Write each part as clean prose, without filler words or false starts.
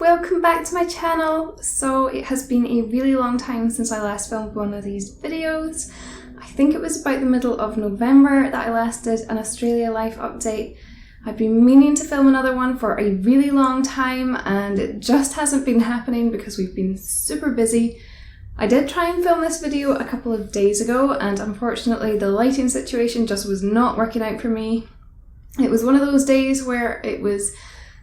welcome back to my channel. So it has been a really long time since I last filmed one of these videos. I think it was about the middle of November that I last did an Australia life update. I've been meaning to film another one for a really long time and it just hasn't been happening because we've been super busy. I did try and film this video a couple of days ago and unfortunately the lighting situation just was not working out for me. It was one of those days where it was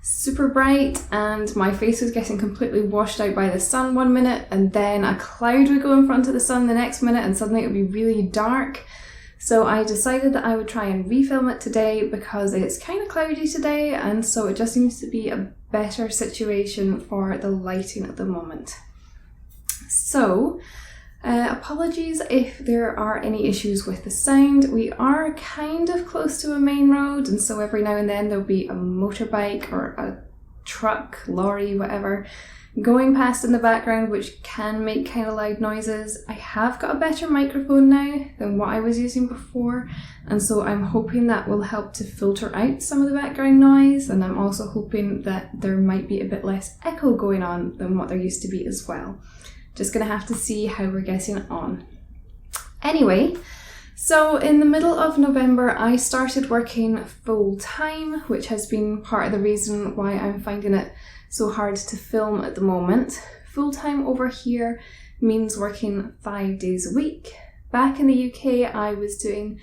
super bright and my face was getting completely washed out by the sun one minute and then a cloud would go in front of the sun the next minute and suddenly it would be really dark. So I decided that I would try and refilm it today because it's kind of cloudy today and so it just seems to be a better situation for the lighting at the moment. So apologies if there are any issues with the sound. We are kind of close to a main road and so every now and then there'll be a motorbike or a truck, lorry, whatever going past in the background which can make kind of loud noises. I have got a better microphone now than what I was using before and so I'm hoping that will help to filter out some of the background noise, and I'm also hoping that there might be a bit less echo going on than what there used to be as well. Just gonna have to see how we're getting on. Anyway, so in the middle of November I started working full time, which has been part of the reason why I'm finding it so hard to film at the moment. Full time over here means working 5 days a week. Back in the UK I was doing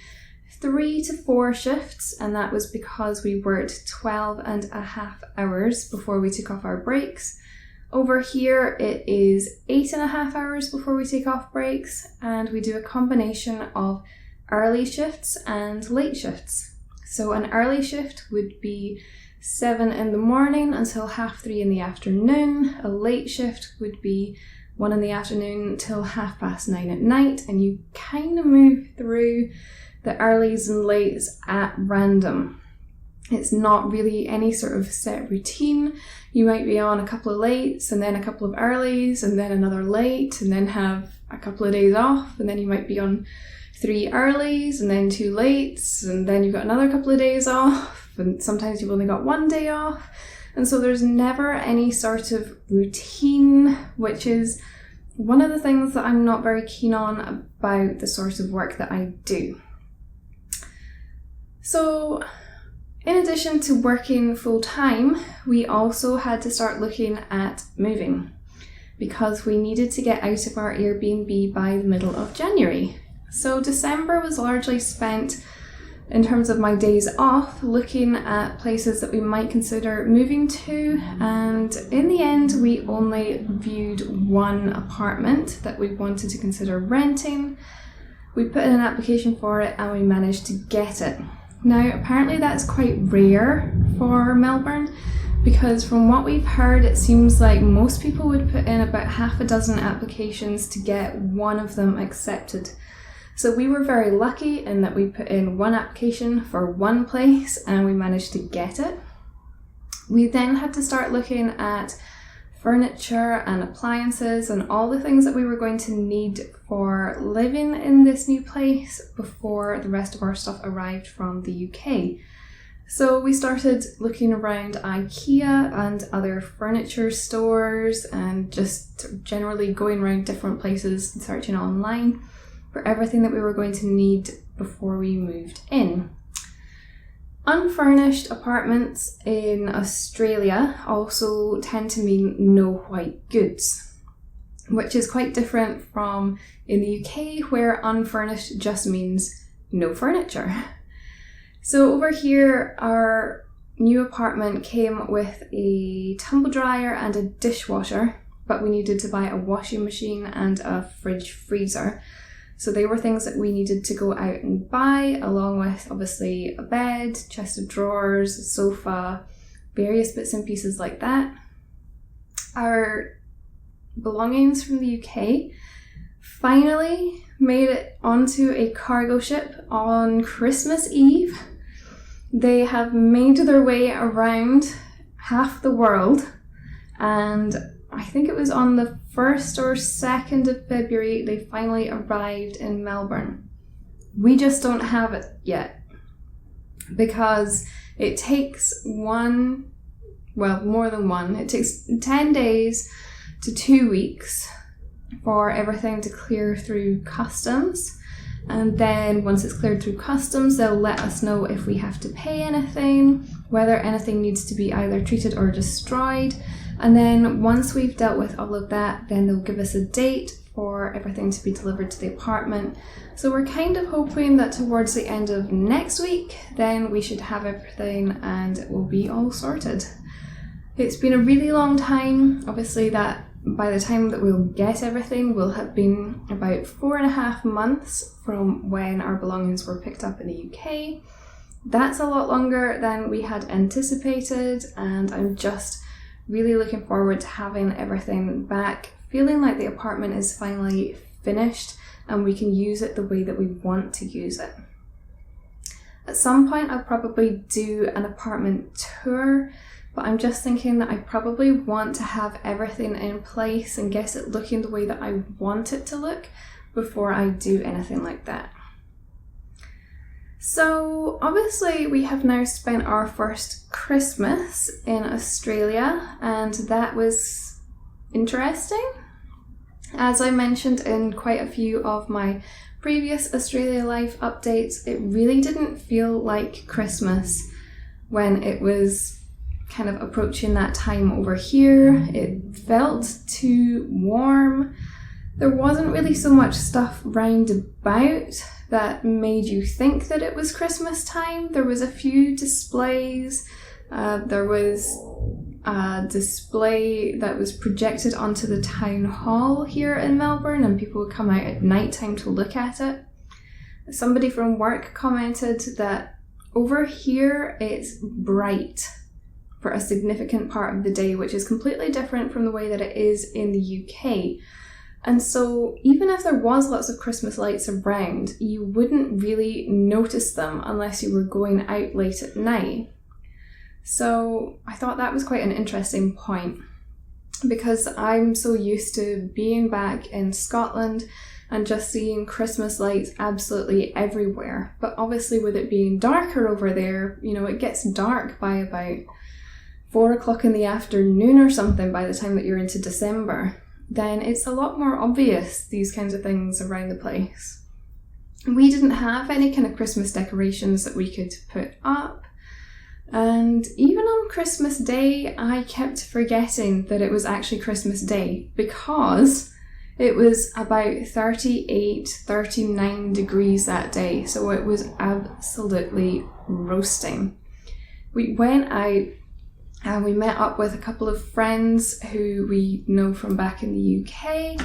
3 to 4 shifts and that was because we worked 12.5 hours before we took off our breaks. Over here it is 8.5 hours before we take off breaks and we do a combination of early shifts and late shifts. So an early shift would be 7 in the morning until 3:30 in the afternoon. A late shift would be 1 in the afternoon till 9:30 at night, and you kind of move through the earlies and lates at random. It's not really any sort of set routine. You might be on a couple of lates and then a couple of earlies and then another late and then have a couple of days off, and then you might be on 3 earlies and then 2 lates and then you've got another couple of days off, and sometimes you've only got 1 day off. And so there's never any sort of routine, which is one of the things that I'm not very keen on about the sort of work that I do. So in addition to working full time, we also had to start looking at moving because we needed to get out of our Airbnb by the middle of January. So December was largely spent in terms of my days off looking at places that we might consider moving to, and in the end we only viewed one apartment that we wanted to consider renting. We put in an application for it and we managed to get it. Now, apparently that's quite rare for Melbourne because from what we've heard, it seems like most people would put in about 6 applications to get one of them accepted. So we were very lucky in that we put in one application for one place and we managed to get it. We then had to start looking at furniture and appliances and all the things that we were going to need for living in this new place before the rest of our stuff arrived from the UK. So we started looking around IKEA and other furniture stores and just generally going around different places and searching online for everything that we were going to need before we moved in. Unfurnished apartments in Australia also tend to mean no white goods, which is quite different from in the UK where unfurnished just means no furniture. So over here our new apartment came with a tumble dryer and a dishwasher, but we needed to buy a washing machine and a fridge freezer. So they were things that we needed to go out and buy, along with obviously a bed, chest of drawers, a sofa, various bits and pieces like that. Our belongings from the UK finally made it onto a cargo ship on Christmas Eve. They have made their way around half the world, and I think it was on the 1st or 2nd of February they finally arrived in Melbourne. We just don't have it yet because it takes one well, more than one. It takes 10 days to 2 weeks for everything to clear through customs. And then once it's cleared through customs, they'll let us know if we have to pay anything, whether anything needs to be either treated or destroyed. And then once we've dealt with all of that, then they'll give us a date for everything to be delivered to the apartment. So we're kind of hoping that towards the end of next week, then we should have everything and it will be all sorted. It's been a really long time. Obviously that by the time that we'll get everything will have been about 4.5 months from when our belongings were picked up in the UK. That's a lot longer than we had anticipated, and I'm just really looking forward to having everything back, feeling like the apartment is finally finished and we can use it the way that we want to use it. At some point I'll probably do an apartment tour, but I'm just thinking that I probably want to have everything in place and get it looking the way that I want it to look before I do anything like that. So obviously we have now spent our first Christmas in Australia, and that was interesting. As I mentioned in quite a few of my previous Australia Life updates, it really didn't feel like Christmas when it was kind of approaching that time over here. It felt too warm. There wasn't really so much stuff round about that made you think that it was Christmas time. There was a few displays. There was a display that was projected onto the town hall here in Melbourne, and people would come out at night time to look at it. Somebody from work commented that over here it's bright for a significant part of the day, which is completely different from the way that it is in the UK. And so even if there was lots of Christmas lights around, you wouldn't really notice them unless you were going out late at night. So I thought that was quite an interesting point, because I'm so used to being back in Scotland and just seeing Christmas lights absolutely everywhere. But obviously with it being darker over there, you know, it gets dark by about 4 o'clock in the afternoon or something by the time that you're into December. Then it's a lot more obvious, these kinds of things around the place. We didn't have any kind of Christmas decorations that we could put up. And even on Christmas Day, I kept forgetting that it was actually Christmas Day, because it was about 38, 39 degrees that day. So it was absolutely roasting. We went out and we met up with a couple of friends who we know from back in the UK.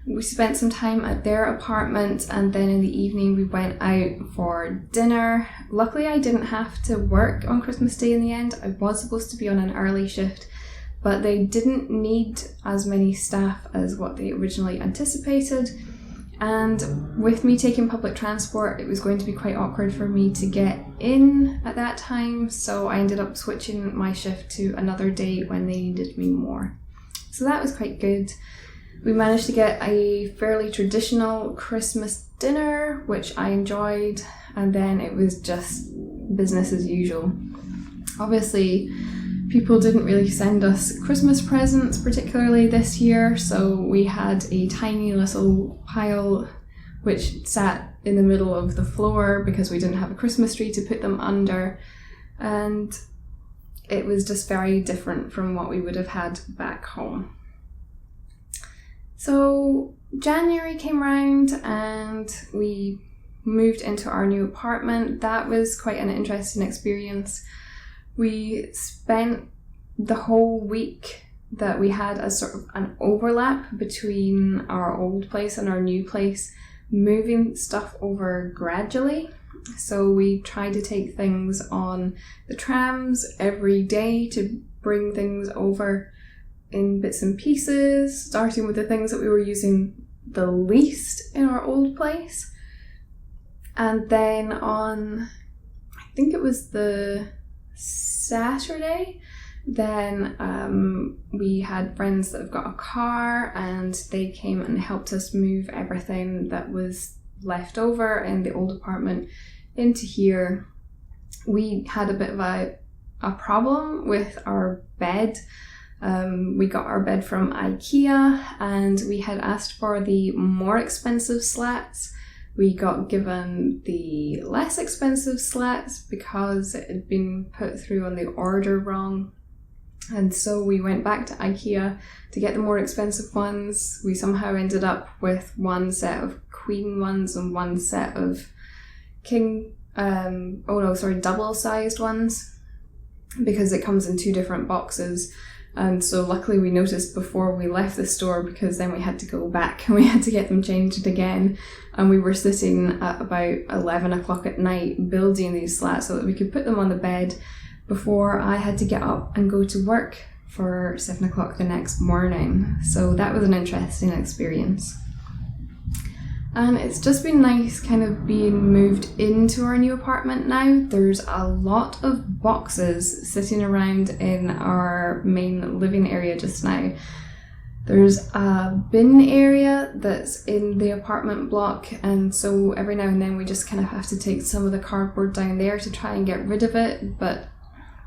We spent some time at their apartment, and then in the evening we went out for dinner. Luckily I didn't have to work on Christmas Day in the end. I was supposed to be on an early shift, but they didn't need as many staff as what they originally anticipated. And with me taking public transport, it was going to be quite awkward for me to get in at that time, so I ended up switching my shift to another day when they needed me more. So that was quite good. We managed to get a fairly traditional Christmas dinner, which I enjoyed, and then it was just business as usual. Obviously, people didn't really send us Christmas presents particularly this year, so we had a tiny little pile which sat in the middle of the floor because we didn't have a Christmas tree to put them under, and it was just very different from what we would have had back home. So January came round and we moved into our new apartment. That was quite an interesting experience. We spent the whole week that we had a sort of an overlap between our old place and our new place, moving stuff over gradually. So we tried to take things on the trams every day to bring things over in bits and pieces, starting with the things that we were using the least in our old place. And then on, I think it was the Saturday, then we had friends that have got a car, and they came and helped us move everything that was left over in the old apartment into here. We had a bit of a a problem with our bed. We got our bed from IKEA and we had asked for the more expensive slats. We got given the less expensive slats because it had been put through on the order wrong. And so we went back to IKEA to get the more expensive ones. We somehow ended up with one set of queen ones and one set of double-sized ones, because it comes in 2 different boxes. And so luckily we noticed before we left the store, because then we had to go back and we had to get them changed again. And we were sitting at about 11 o'clock at night building these slats so that we could put them on the bed before I had to get up and go to work for 7 o'clock the next morning. So that was an interesting experience. And it's just been nice kind of being moved into our new apartment now. There's a lot of boxes sitting around in our main living area just now. There's a bin area that's in the apartment block, and so every now and then we just kind of have to take some of the cardboard down there to try and get rid of it, but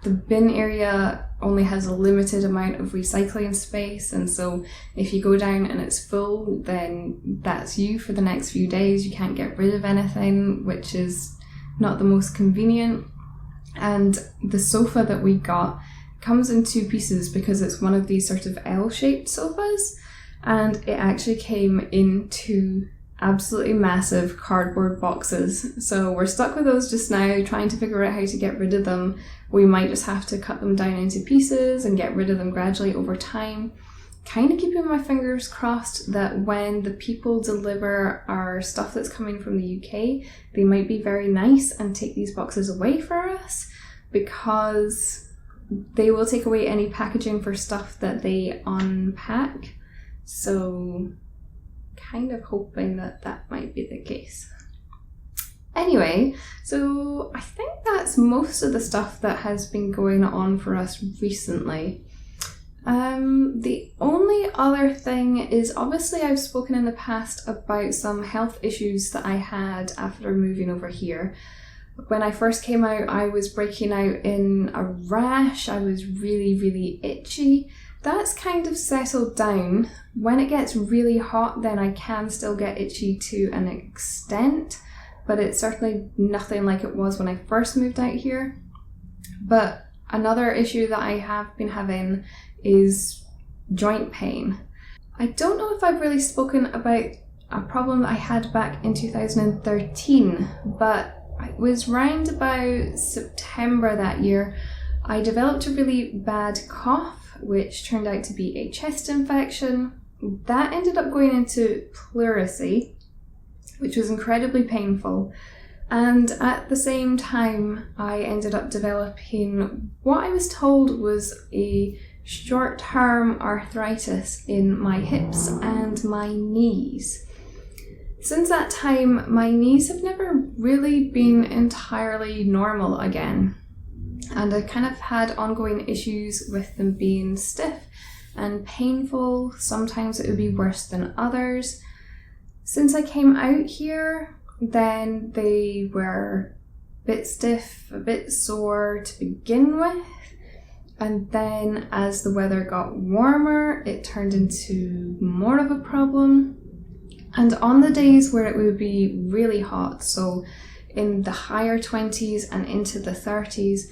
the bin area only has a limited amount of recycling space, and so if you go down and it's full, then that's you for the next few days. You can't get rid of anything, which is not the most convenient. And the sofa that we got comes in 2 pieces because it's one of these sort of L-shaped sofas, and it actually came in 2 absolutely massive cardboard boxes. So we're stuck with those just now, trying to figure out how to get rid of them. We might just have to cut them down into pieces and get rid of them gradually over time. Kind of keeping my fingers crossed that when the people deliver our stuff that's coming from the UK, they might be very nice and take these boxes away for us, because they will take away any packaging for stuff that they unpack. So kind of hoping that that might be the case. Anyway, so I think that's most of the stuff that has been going on for us recently. The only other thing is, obviously I've spoken in the past about some health issues that I had after moving over here. When I first came out, I was breaking out in a rash. I was really, really itchy. That's kind of settled down. When it gets really hot, then I can still get itchy to an extent, but it's certainly nothing like it was when I first moved out here. But another issue that I have been having is joint pain. I don't know if I've really spoken about a problem that I had back in 2013, but it was round about September that year. I developed a really bad cough, which turned out to be a chest infection. That ended up going into pleurisy, which was incredibly painful. And at the same time, I ended up developing what I was told was a short-term arthritis in my hips and my knees. Since that time, my knees have never really been entirely normal again. And I kind of had ongoing issues with them being stiff and painful. Sometimes it would be worse than others. Since I came out here, then they were a bit stiff, a bit sore to begin with. And then as the weather got warmer, it turned into more of a problem. And on the days where it would be really hot, so in the higher 20s and into the 30s,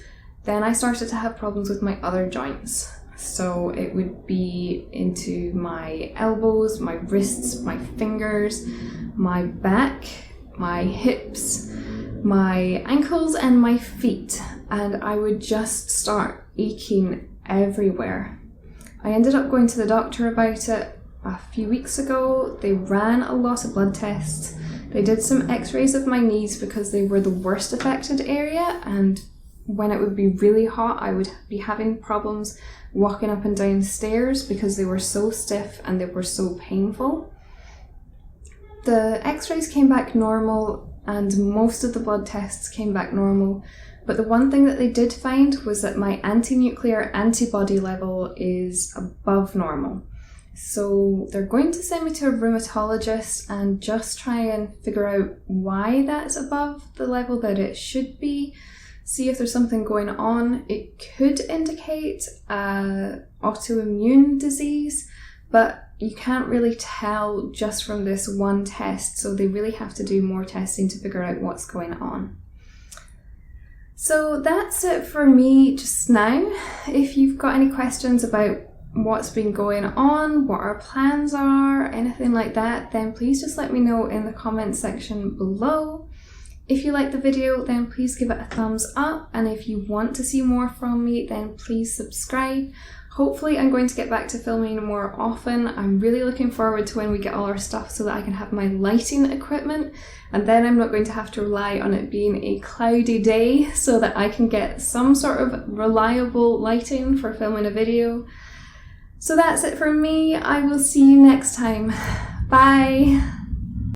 then I started to have problems with my other joints. So it would be into my elbows, my wrists, my fingers, my back, my hips, my ankles and my feet. And I would just start aching everywhere. I ended up going to the doctor about it a few weeks ago. They ran a lot of blood tests. They did some x-rays of my knees because they were the worst affected area, and when it would be really hot, I would be having problems walking up and down stairs because they were so stiff and they were so painful. The x-rays came back normal and most of the blood tests came back normal, but the one thing that they did find was that my anti-nuclear antibody level is above normal. So they're going to send me to a rheumatologist and just try and figure out why that's above the level that it should be. see if there's something going on. It could indicate autoimmune disease, but you can't really tell just from this one test, so they really have to do more testing to figure out what's going on. So that's it for me just now. If you've got any questions about what's been going on, what our plans are, anything like that, then please just let me know in the comments section below. If you like the video, then please give it a thumbs up, and if you want to see more from me, then please subscribe. Hopefully I'm going to get back to filming more often. I'm really looking forward to when we get all our stuff so that I can have my lighting equipment, and then I'm not going to have to rely on it being a cloudy day, so that I can get some sort of reliable lighting for filming a video. So that's it for me. I will see you next time. Bye!